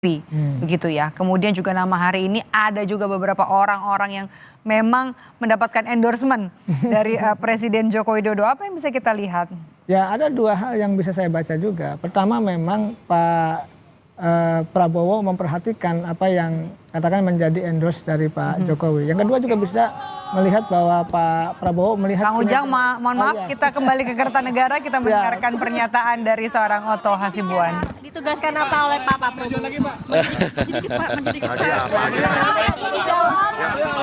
begitu ya. Kemudian juga nama hari ini ada juga beberapa orang-orang yang memang mendapatkan endorsement dari Presiden Joko Widodo. Apa yang bisa kita lihat? Ya, ada dua hal yang bisa saya baca juga. Pertama, memang Pak Prabowo memperhatikan apa yang katakan menjadi endorse dari Pak Jokowi. Yang kedua juga bisa melihat bahwa Pak Prabowo melihat... Kang Ujang, mohon maaf, kita kembali ke Kertanegara, kita mendengarkan pernyataan dari seorang Oto Hasibuan. Ditugaskan apa oleh Pak Prabowo?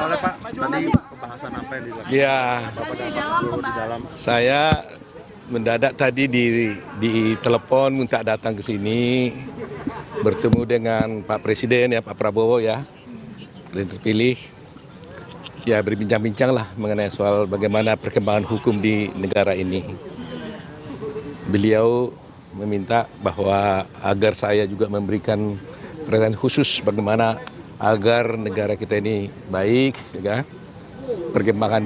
Oleh Pak, tadi pembahasan apa yang dilakukan? Ya, Di dalam saya mendadak tadi ditelepon minta datang ke sini, bertemu dengan Pak Presiden ya, Pak Prabowo ya, Presiden terpilih. Ya, berbincang-bincang lah mengenai soal bagaimana perkembangan hukum di negara ini. Beliau meminta bahwa agar saya juga memberikan perhatian khusus bagaimana agar negara kita ini baik, ya. Perkembangan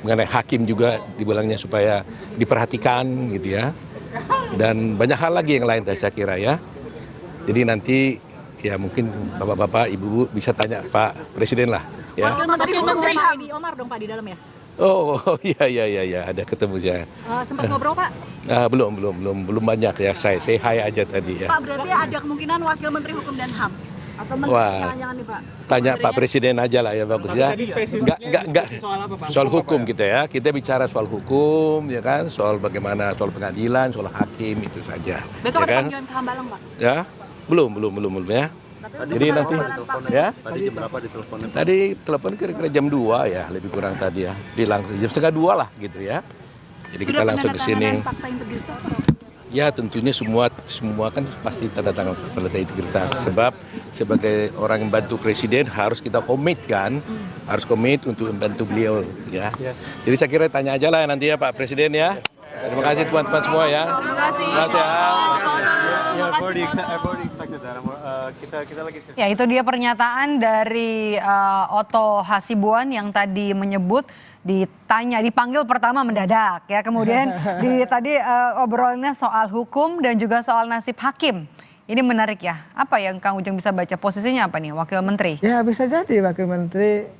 mengenai hakim juga dibilangnya supaya diperhatikan gitu ya. Dan banyak hal lagi yang lain saya kira ya. Jadi nanti ya mungkin bapak-bapak, ibu-ibu bisa tanya Pak Presiden lah ya. Wakil Menteri Edi Omar dong Pak di dalam ya? Oh iya ada ketemu ya. Sempat ngobrol Pak? Belum banyak ya, saya say hi aja tadi ya. Pak, berarti ada kemungkinan Wakil Menteri Hukum dan HAM? Atau Menteri jangan-jangan nih Pak? Tanya Pak Presiden aja lah ya, bagus ya. Enggak soal hukum kita ya. Kita bicara soal hukum ya kan, soal bagaimana soal pengadilan, soal hakim itu saja. Besok ya ada kan? panggilan ke Hambalang Pak? Ya, belum ya. Jadi nanti ya. Tadi jam berapa diteleponin? Tadi telepon kira-kira jam 2 ya, lebih kurang tadi ya. Langsung jam setengah 2 lah gitu ya. Jadi kita langsung ke sini. Fakta integritas Pak? Ya tentunya semua kan pasti tanda tangan fakta integritas. Sebab sebagai orang yang bantu presiden harus kita komit kan. Harus komit untuk membantu beliau ya. Jadi saya kira tanya aja lah nanti ya Pak Presiden ya. Terima kasih teman-teman semua ya. Terima kasih ya. Ya, itu dia pernyataan dari Oto Hasibuan yang tadi menyebut dipanggil pertama mendadak ya, kemudian tadi obrolannya soal hukum dan juga soal nasib hakim. Ini menarik ya. Apa yang Kang Ujang bisa baca, posisinya apa nih, Wakil Menteri? Ya, bisa jadi Wakil Menteri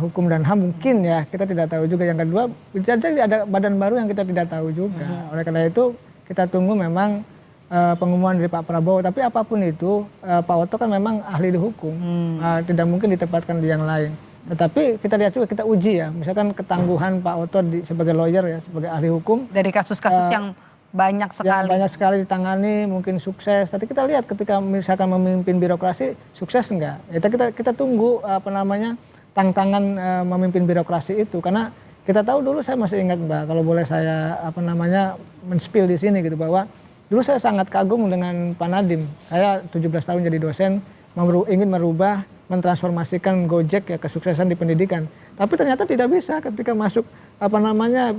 Hukum dan HAM mungkin ya, kita tidak tahu juga. Yang kedua, bisa jadi ada badan baru yang kita tidak tahu juga. Oleh karena itu kita tunggu memang pengumuman dari Pak Prabowo. Tapi apapun itu, Pak Oto kan memang ahli di hukum, tidak mungkin ditempatkan di yang lain. Tetapi kita lihat juga, kita uji ya, misalkan ketangguhan Pak Oto sebagai lawyer ya, sebagai ahli hukum. Dari kasus-kasus yang banyak sekali. Yang banyak sekali ditangani, mungkin sukses. Tapi kita lihat ketika misalkan memimpin birokrasi, sukses enggak? Ya, kita tunggu tantangan memimpin birokrasi itu. Karena kita tahu dulu, saya masih ingat Mbak, kalau boleh saya men-spill di sini gitu, bahwa dulu saya sangat kagum dengan Pak Nadiem. Saya 17 tahun jadi dosen, ingin merubah, mentransformasikan Gojek ya, kesuksesan di pendidikan. Tapi ternyata tidak bisa ketika masuk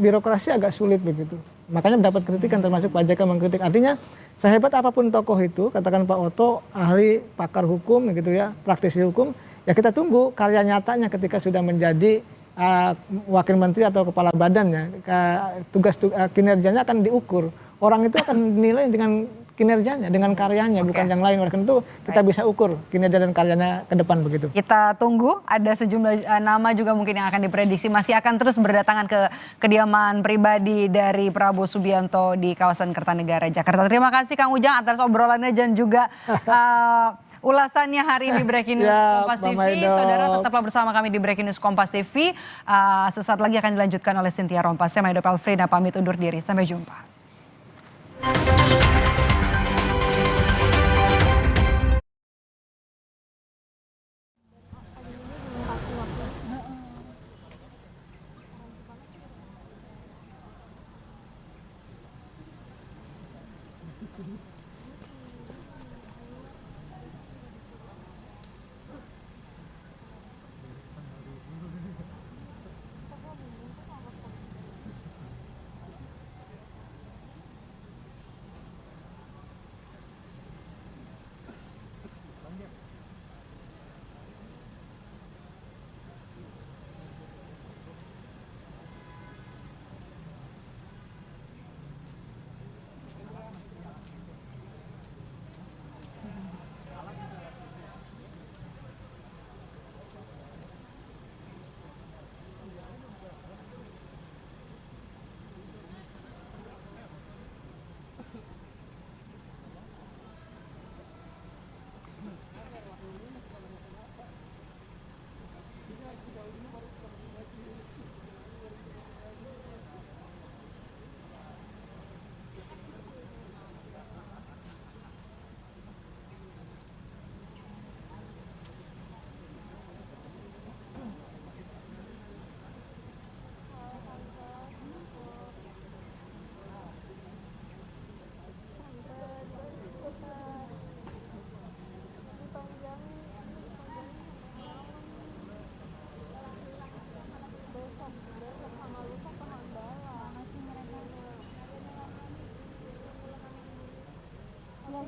birokrasi agak sulit begitu. Makanya mendapat kritikan, termasuk Pak JK mengkritik. Artinya sehebat apapun tokoh itu, katakan Pak Oto ahli pakar hukum gitu ya, praktisi hukum, ya kita tunggu karya nyatanya ketika sudah menjadi wakil menteri atau kepala badan ya. Kinerjanya akan diukur. Orang itu akan dinilai dengan kinerjanya, dengan karyanya, bukan yang lain. Oleh karena itu kita bisa ukur kinerja dan karyanya ke depan begitu. Kita tunggu, ada sejumlah nama juga mungkin yang akan diprediksi masih akan terus berdatangan ke kediaman pribadi dari Prabowo Subianto di kawasan Kertanegara, Jakarta. Terima kasih Kang Ujang atas obrolannya dan juga ulasannya hari ini Breaking News Kompas TV. Saudara, tetaplah bersama kami di Breaking News Kompas TV. Sesaat lagi akan dilanjutkan oleh Cynthia Rompas. Saya Maido Pelfrina pamit undur diri. Sampai jumpa.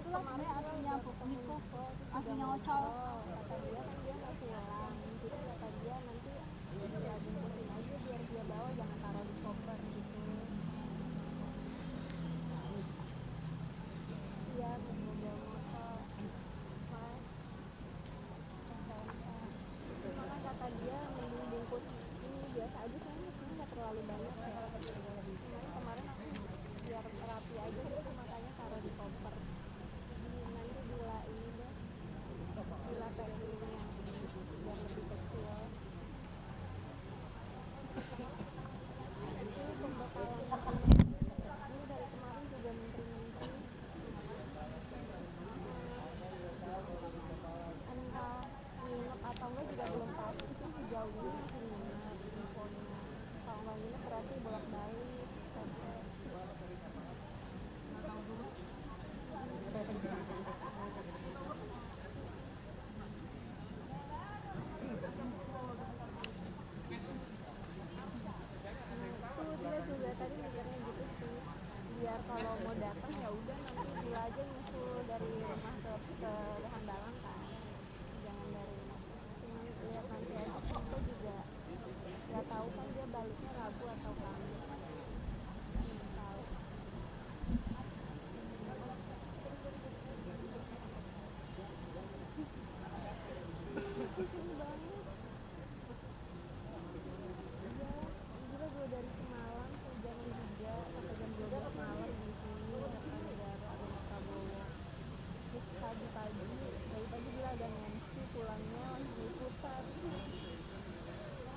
itulah sebenarnya aslinya Niko, aslinya Ocol. Kata dia kan dia mau pulang, jadi kata dia nanti dia bungkusin aja biar dia bawa, jangan taruh di koper gitu. Iya, mobil motor mas cuma kan kata dia mending bungkus ini biasa aja, soalnya sini nggak terlalu banyak ya. Cuman kemarin aku biar terapi aja gitu, makanya taruh di koper. Nanti bila ini deh, bila packingnya biar lebih kecil. Ini pembekalan ini dari kemarin juga menteri-menteri entah nginep atau enggak juga belum pasti sih, sejauh ini masih nginep infonya. Kalau nggak nginep berarti bolak-balik sampai. Itu dia juga tadi mikirnya gitu sih, biar kalau mau datang ya udah nanti bila aja nyusul dari rumah ke Hambalang kan, jangan dari rumah. Cuman lihat nanti aja, aku juga nggak tahu kan dia baliknya Rabu atau Kamis, nggak tahu. Pusing banget. Iya, gila gue dari semalam hujanan juga sampai jam 12 malam di sini Kertanegara rumah Prabowo. Terus pagi-pagi, dari pagi gila ada Nancy pulangnya langsung liputan.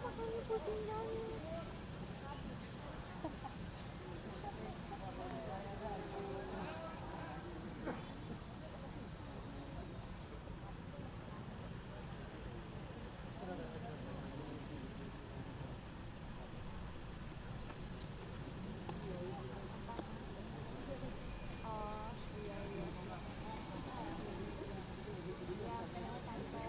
Makanya pusing banget. Oh iya iya. Ya benar tante.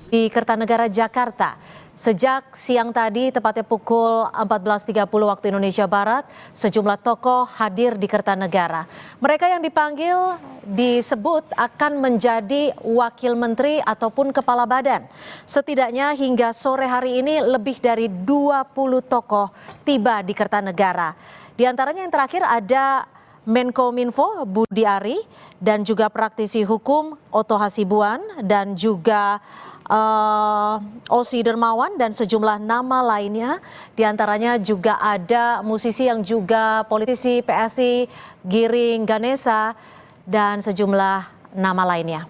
Di Kertanegara, Jakarta. Sejak siang tadi, tepatnya pukul 14.30 waktu Indonesia Barat, sejumlah tokoh hadir di Kertanegara. Mereka yang dipanggil disebut akan menjadi wakil menteri ataupun kepala badan. Setidaknya hingga sore hari ini lebih dari 20 tokoh tiba di Kertanegara. Di antaranya yang terakhir ada Menkominfo Budi Ari dan juga praktisi hukum Oto Hasibuan dan juga Osi Dermawan dan sejumlah nama lainnya. Di antaranya juga ada musisi yang juga politisi PSI Giring Ganesa dan sejumlah nama lainnya.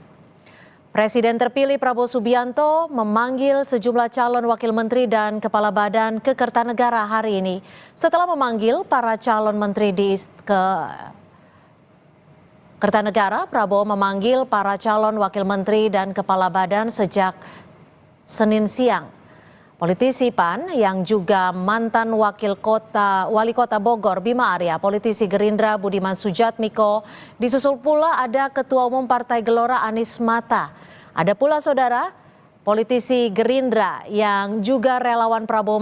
Presiden terpilih Prabowo Subianto memanggil sejumlah calon wakil menteri dan kepala badan ke Kertanegara hari ini. Setelah memanggil para calon menteri ke Kertanegara, Prabowo memanggil para calon wakil menteri dan kepala badan sejak Senin siang. Politisi PAN yang juga mantan wali kota Bogor Bima Arya, politisi Gerindra Budiman Sujatmiko, disusul pula ada Ketua Umum Partai Gelora Anies Mata. Ada pula saudara politisi Gerindra yang juga relawan Prabowo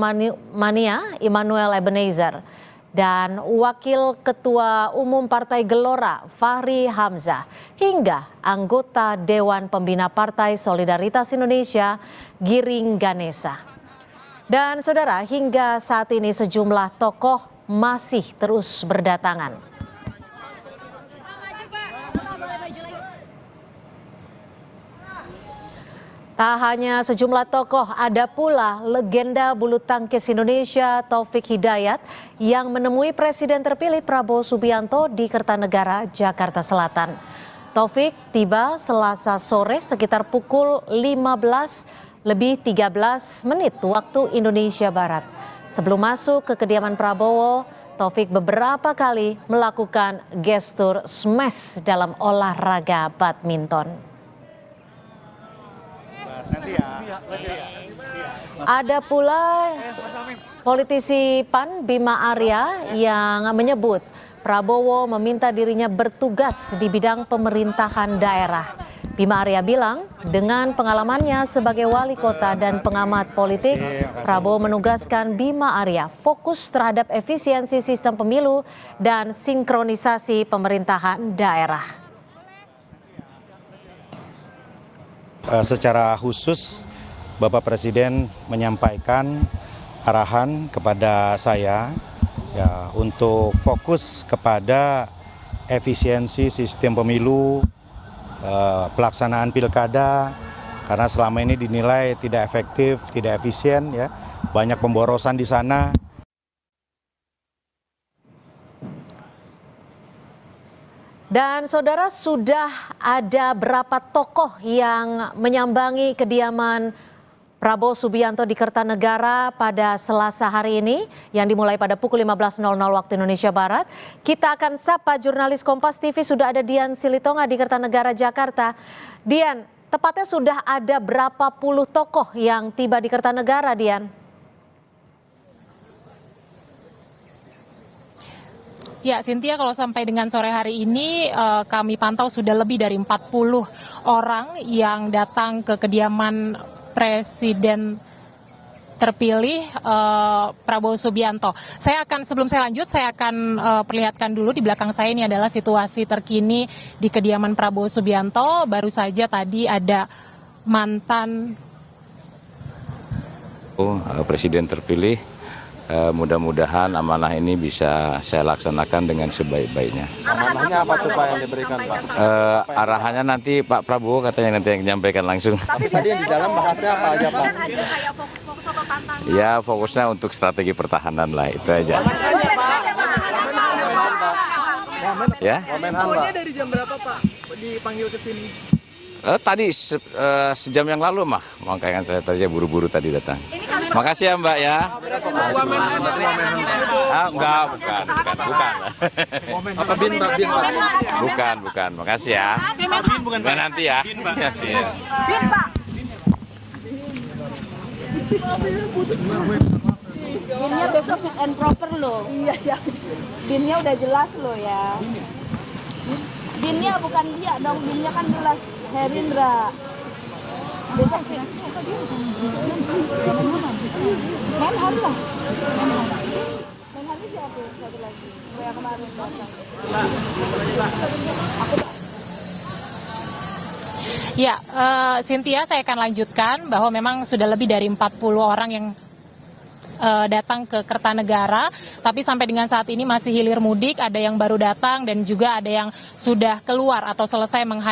Mania Immanuel Ebenezer. Dan Wakil Ketua Umum Partai Gelora Fahri Hamzah hingga anggota Dewan Pembina Partai Solidaritas Indonesia Giring Ganesa. Dan saudara, hingga saat ini sejumlah tokoh masih terus berdatangan. Tak hanya sejumlah tokoh, ada pula legenda bulu tangkis Indonesia Taufik Hidayat yang menemui Presiden terpilih Prabowo Subianto di Kertanegara, Jakarta Selatan. Taufik tiba Selasa sore sekitar pukul 15:13 waktu Indonesia Barat. Sebelum masuk ke kediaman Prabowo, Taufik beberapa kali melakukan gestur smash dalam olahraga badminton. Ada pula politisi PAN Bima Arya yang menyebut Prabowo meminta dirinya bertugas di bidang pemerintahan daerah. Bima Arya bilang dengan pengalamannya sebagai wali kota dan pengamat politik, Prabowo menugaskan Bima Arya fokus terhadap efisiensi sistem pemilu dan sinkronisasi pemerintahan daerah. Secara khusus Bapak Presiden menyampaikan arahan kepada saya ya untuk fokus kepada efisiensi sistem pemilu, pelaksanaan pilkada, karena selama ini dinilai tidak efektif, tidak efisien ya, banyak pemborosan di sana. Dan saudara, sudah ada berapa tokoh yang menyambangi kediaman Prabowo Subianto di Kertanegara pada Selasa hari ini yang dimulai pada pukul 15.00 waktu Indonesia Barat. Kita akan sapa jurnalis Kompas TV, sudah ada Dian Silitonga di Kertanegara, Jakarta. Dian, tepatnya sudah ada berapa puluh tokoh yang tiba di Kertanegara, Dian? Ya, Cynthia, kalau sampai dengan sore hari ini kami pantau sudah lebih dari 40 orang yang datang ke kediaman Presiden terpilih Prabowo Subianto. Sebelum saya lanjut, saya akan perlihatkan dulu di belakang saya ini adalah situasi terkini di kediaman Prabowo Subianto. Baru saja tadi ada mantan Presiden terpilih. Mudah-mudahan amanah ini bisa saya laksanakan dengan sebaik-baiknya. Amanahnya apa tuh Pak yang diberikan Pak? Arahannya nanti Pak Prabowo katanya nanti yang menyampaikan langsung. Tapi tadi yang di dalam bahasnya apa aja Pak? Ya, fokusnya untuk strategi pertahanan lah, itu aja. Ya. Infonya dari jam berapa Pak dipanggil ke sini? Tadi sejam yang lalu makanya saya tadi buru-buru tadi datang. Makasih ya Mbak ya. Enggak, bukan. Apa bin Pak? Bukan. Makasih ya. Bukan nanti ya. Makasih ya. Bin Pak. Binnya besok fit and proper loh. Iya. Binnya udah jelas loh ya. Binnya bukan dia dong, binnya kan jelas Herindra. Besok fit. Menhan lah. Menhan siapa satu lagi? Yang kemarin datang. Ya, Cynthia, saya akan lanjutkan bahwa memang sudah lebih dari 40 orang yang datang ke Kertanegara, tapi sampai dengan saat ini masih hilir mudik, ada yang baru datang dan juga ada yang sudah keluar atau selesai menghadiri